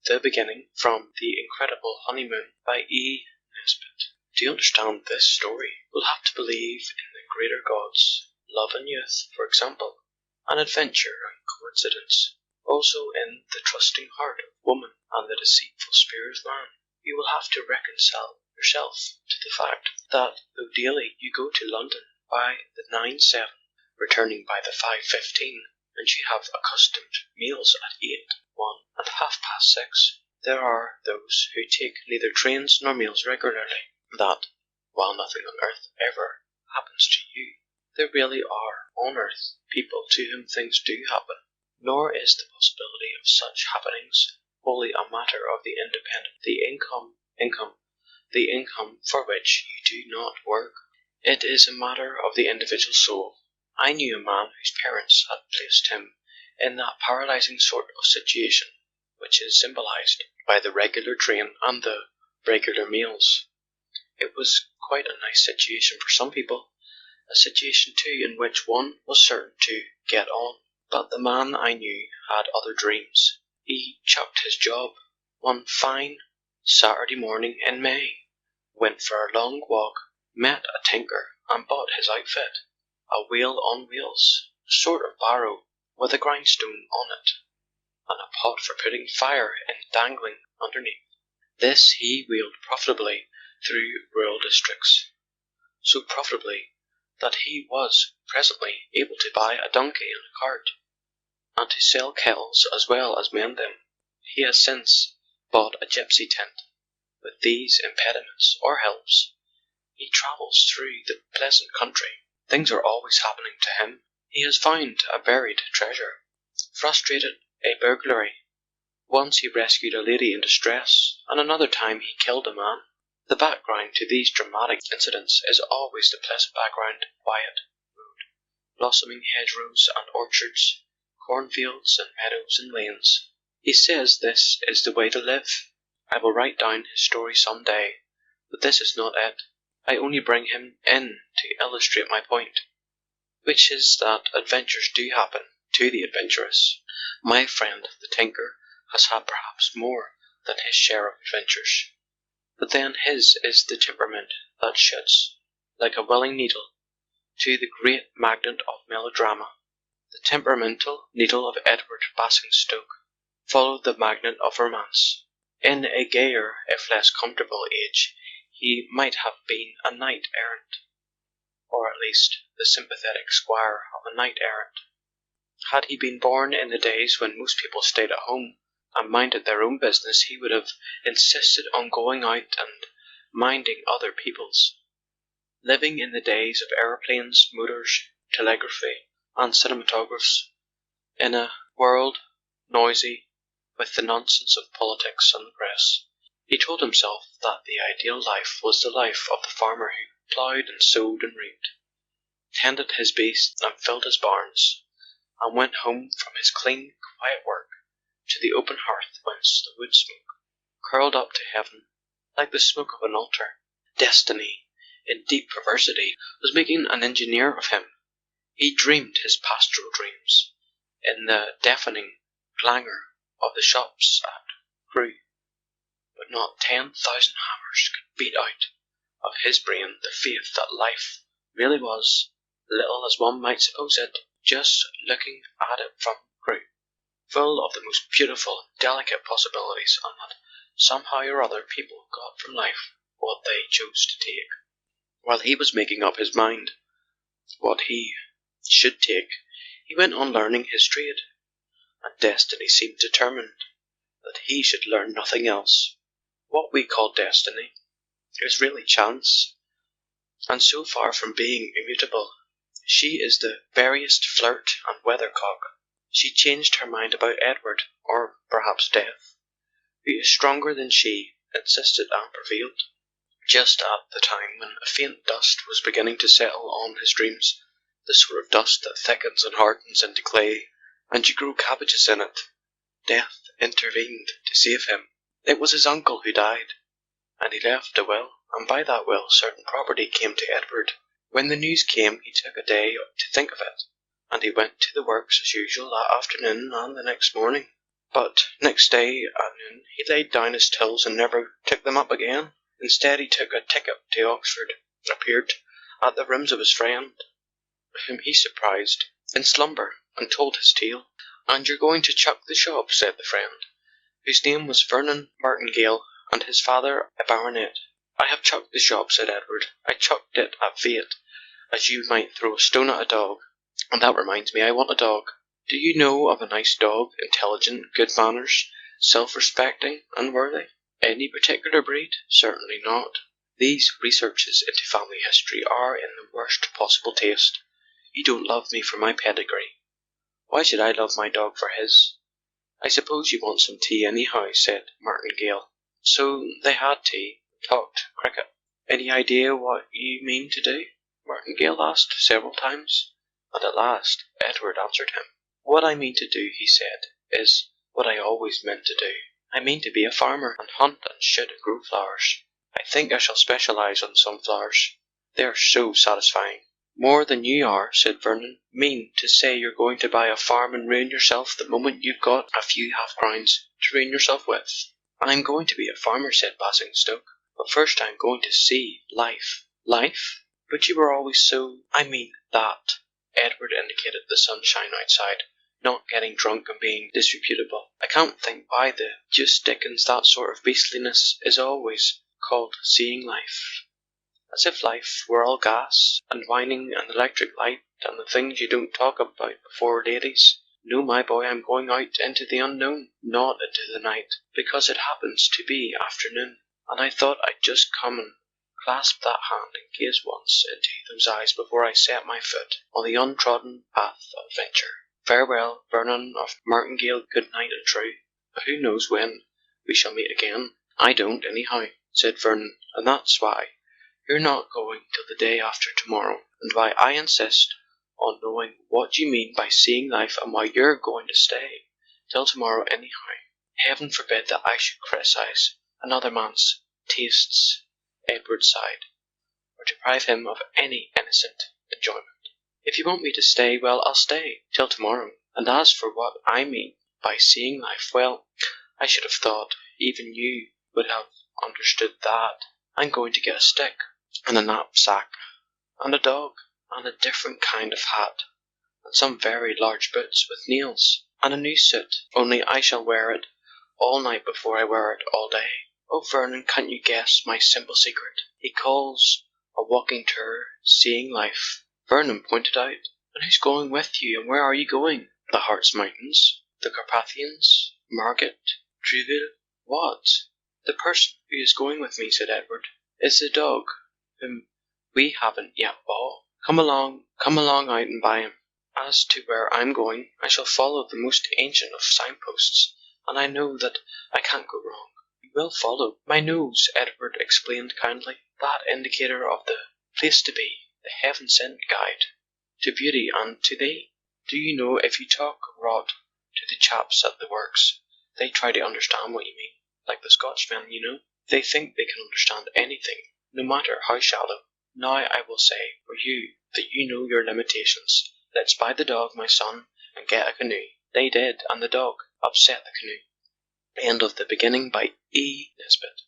The Beginning from The Incredible Honeymoon by E. Nesbit. To understand this story, we'll have to believe in the greater gods, love and youth, for example, and adventure and coincidence, also in the trusting heart of woman and the deceitful spirit of man. You will have to reconcile yourself to the fact that though daily you go to London by the 9:7, returning by the 5:15, and you have accustomed meals at 8, 1 and 6:30, there are those who take neither trains nor meals regularly, that, while nothing on earth ever happens to you, there really are on earth people to whom things do happen, nor is the possibility of such happenings wholly a matter of the income for which you do not work. It is a matter of the individual soul. I knew a man whose parents had placed him in that paralyzing sort of situation which is symbolized by the regular train and the regular meals. It was quite a nice situation for some people, a situation too in which one was certain to get on. But the man I knew had other dreams. He chucked his job one fine Saturday morning in May, went for a long walk, met a tinker and bought his outfit, a wheel on wheels, a sort of barrow with a grindstone on it, and a pot for putting fire in dangling underneath. This he wheeled profitably through rural districts, so profitably that he was presently able to buy a donkey and a cart, and to sell kettles as well as mend them. He has since bought a gypsy tent. With these impediments or helps, he travels through the pleasant country. Things are always happening to him. He has found a buried treasure, frustrated a burglary. Once he rescued a lady in distress, and another time he killed a man. The background to these dramatic incidents is always the pleasant background, quiet road, blossoming hedgerows and orchards, cornfields and meadows and lanes. He says this is the way to live. I will write down his story some day, but this is not it. I only bring him in to illustrate my point, which is that adventures do happen to the adventurous. My friend the tinker has had perhaps more than his share of adventures, but then his is the temperament that shoots, like a willing needle, to the great magnet of melodrama. The temperamental needle of Edward Basingstoke followed the magnet of romance. In a gayer, if less comfortable age, he might have been a knight-errant, or at least the sympathetic squire of a knight-errant. Had he been born in the days when most people stayed at home and minded their own business, he would have insisted on going out and minding other people's. Living in the days of aeroplanes, motors, telegraphy, and cinematographs, in a world noisy with the nonsense of politics and the press, he told himself that the ideal life was the life of the farmer who ploughed and sowed and reaped, tended his beasts and filled his barns, and went home from his clean, quiet work to the open hearth whence the wood smoke curled up to heaven like the smoke of an altar. Destiny, in deep perversity, was making an engineer of him. He dreamed his pastoral dreams in the deafening clangour of the shops at Crewe, but not 10,000 hammers could beat out of his brain the faith that life really was, little as one might suppose it, just looking at it from Crewe, full of the most beautiful and delicate possibilities, and that somehow or other people got from life what they chose to take. While he was making up his mind what he should take, he went on learning his trade, and destiny seemed determined that he should learn nothing else. What we call destiny is really chance, and so far from being immutable, she is the veriest flirt and weathercock. She changed her mind about Edward, or perhaps Death, who is stronger than she, insisted and prevailed. Just at the time when a faint dust was beginning to settle on his dreams, the sort of dust that thickens and hardens into clay, and you grow cabbages in it, Death intervened to save him. It was his uncle who died, and he left a will, and by that will certain property came to Edward. When the news came, he took a day to think of it, and he went to the works as usual that afternoon and the next morning. But next day at noon he laid down his tills and never took them up again. Instead he took a ticket to Oxford, appeared at the rooms of his friend, whom he surprised in slumber, and told his tale. "And you're going to chuck the shop," said the friend, whose name was Vernon Martingale, and his father a baronet. "I have chucked the shop," said Edward. "I chucked it at fate, as you might throw a stone at a dog. And that reminds me, I want a dog. Do you know of a nice dog, intelligent, good manners, self-respecting, and worthy? Any particular breed? Certainly not. These researches into family history are in the worst possible taste. You don't love me for my pedigree. Why should I love my dog for his?" "I suppose you want some tea anyhow," said Martingale. So they had tea, and talked cricket. "Any idea what you mean to do?" Martingale asked several times, and at last Edward answered him. "What I mean to do," he said, "is what I always meant to do. I mean to be a farmer, and hunt and shoot and grow flowers. I think I shall specialize on sunflowers. They are so satisfying." "More than you are," said Vernon. "Mean to say you're going to buy a farm and ruin yourself the moment you've got a few half-crowns to ruin yourself with?" "I'm going to be a farmer," said Basingstoke, "but first I'm going to see life." "Life? But you were always so—" "I mean that." Edward indicated the sunshine outside. "Not getting drunk and being disreputable. I can't think why the deuce Dickens that sort of beastliness is always called seeing life. As if life were all gas, and whining and electric light, and the things you don't talk about before ladies. No, my boy, I'm going out into the unknown, not into the night, because it happens to be afternoon, and I thought I'd just come and clasp that hand and gaze once into those eyes before I set my foot on the untrodden path of adventure. Farewell, Vernon of Martingale, good night and true. Who knows when we shall meet again?" "I don't, anyhow," said Vernon, "and that's why you're not going till the day after tomorrow, and why I insist on knowing what you mean by seeing life, and why you're going to stay till tomorrow anyhow. Heaven forbid that I should criticize another man's tastes," Edward sighed, "or deprive him of any innocent enjoyment. If you want me to stay, well, I'll stay till tomorrow. And as for what I mean by seeing life, well, I should have thought even you would have understood that. I'm going to get a stick, and a knapsack, and a dog, and a different kind of hat, and some very large boots with nails, and a new suit, only I shall wear it all night before I wear it all day. Oh, Vernon, can't you guess my simple secret? He calls a walking tour seeing life." Vernon pointed out. "And who's going with you, and where are you going?" "The Hartz Mountains, the Carpathians, Margate, Trouville." "What? The person who is going with me," said Edward, "is the dog whom we haven't yet bought. Come along out and buy him. As to where I'm going, I shall follow the most ancient of signposts, and I know that I can't go wrong." "You will follow my nose," Edward explained kindly, "that indicator of the place to be, the heaven-sent guide to beauty and to thee. Do you know, if you talk rot to the chaps at the works, they try to understand what you mean, like the Scotchmen, you know. They think they can understand anything, no matter how shallow. Now I will say for you that you know your limitations. Let's buy the dog, my son, and get a canoe." They did, and the dog upset the canoe. End of the beginning by E. Nesbit.